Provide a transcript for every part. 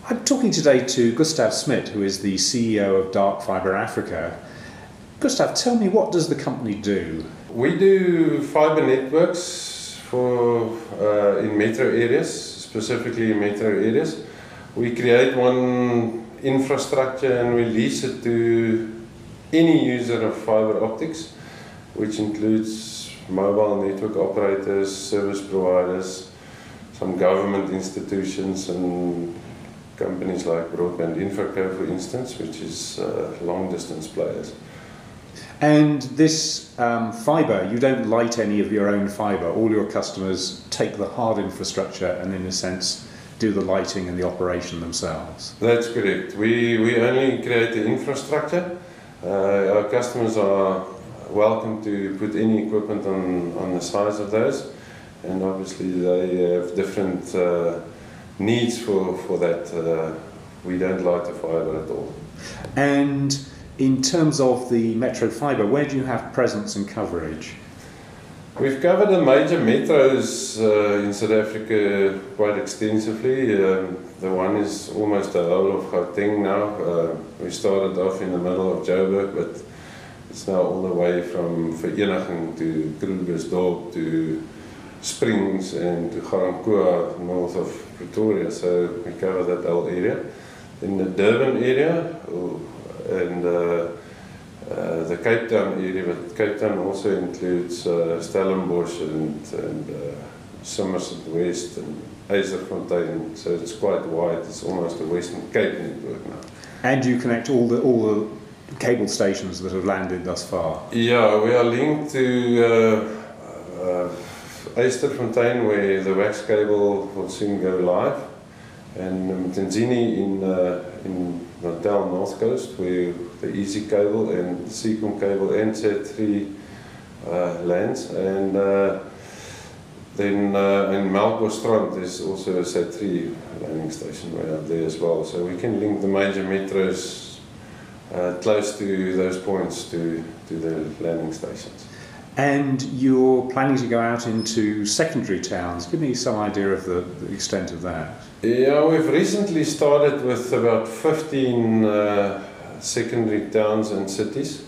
I'm talking today to Gustav Smit, who is the CEO of Dark Fibre Africa. Gustav, tell me, what does the company do? We do fibre networks for in metro areas, specifically in metro areas. We create one infrastructure and we lease it to any user of fibre optics, which includes mobile network operators, service providers, some government institutions and companies like Broadband Infraco, for instance, which is long distance players. And this fibre, you don't light any of your own fibre. All your customers take the hard infrastructure and, in a sense, do the lighting and the operation themselves. That's correct. We only create the infrastructure. Our customers are welcome to put any equipment on the sides of those, and obviously they have different needs for that. We don't light the fibre at all. And in terms of the metro fibre, where do you have presence and coverage? We've covered the major metros in South Africa quite extensively. The one is almost the whole of Gauteng now. We started off in the middle of Joburg, but it's now all the way from Vereniging to Krugersdorp to Springs and to Garankuwa, north of Pretoria. So we cover that whole area. In the Durban area and the Cape Town area, but Cape Town also includes Stellenbosch and Somerset West and Eiserfontein, so it's quite wide. It's almost a Western Cape network now. And you connect all the cable stations that have landed thus far? Yeah, we are linked to Eisterfontein, where the wax cable will soon go live, and Mtenzini in Natal North Coast, where the Easy cable and Seacom cable and Z3 lands, and then in Melkbosstrand there's also a Z3 landing station right up there as well. So we can link the major metros close to those points to the landing stations. And you're planning to go out into secondary towns. Give me some idea of the extent of that. Yeah, we've recently started with about 15 secondary towns and cities.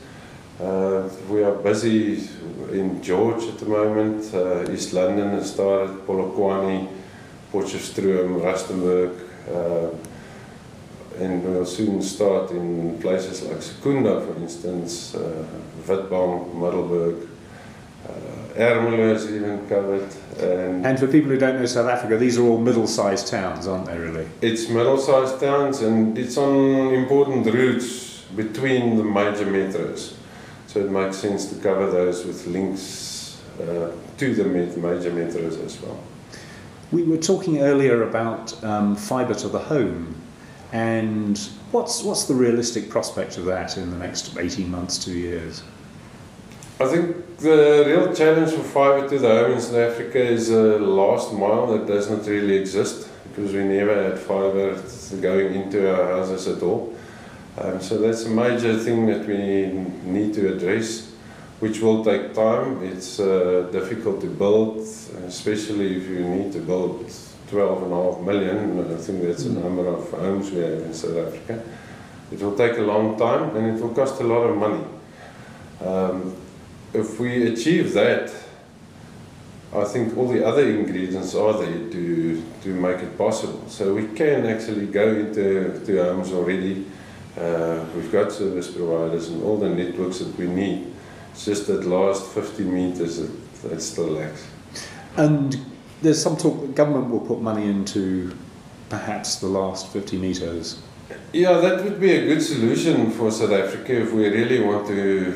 We are busy in George at the moment. East London has started, Polokwane, Potchefstroom, Rustenburg, and we'll soon start in places like Secunda, for instance, Witbank, Middelburg. Ermelo is even covered. And for people who don't know South Africa, these are all middle-sized towns, aren't they, really? It's middle-sized towns, and it's on important routes between the major metros. So it makes sense to cover those with links to the major metros as well. We were talking earlier about fibre to the home, and what's the realistic prospect of that in the next 18 months, 2 years? I think the real challenge for fibre to the home in South Africa is a last mile that does not really exist, because we never had fibre going into our houses at all. So that's a major thing that we need to address, which will take time. It's difficult to build, especially if you need to build 12.5 million. I think that's the number of homes we have in South Africa. It will take a long time and it will cost a lot of money. If we achieve that, I think all the other ingredients are there to make it possible. So we can actually go into homes already. We've got service providers and all the networks that we need. It's just that last 50 meters that still lacks. And there's some talk that government will put money into perhaps the last 50 meters. Yeah, that would be a good solution for South Africa if we really want to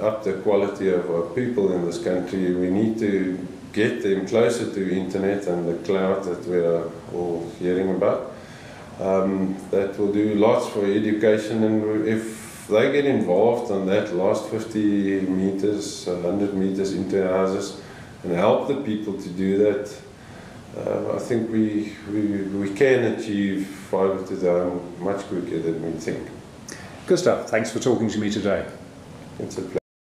up the quality of our people in this country. We need to get them closer to internet and the cloud that we are all hearing about. That will do lots for education, and if they get involved on that last 50 meters, 100 meters into our houses and help the people to do that, I think we can achieve fibre to the home much quicker than we think. Gustav, thanks for talking to me today. It's a pleasure.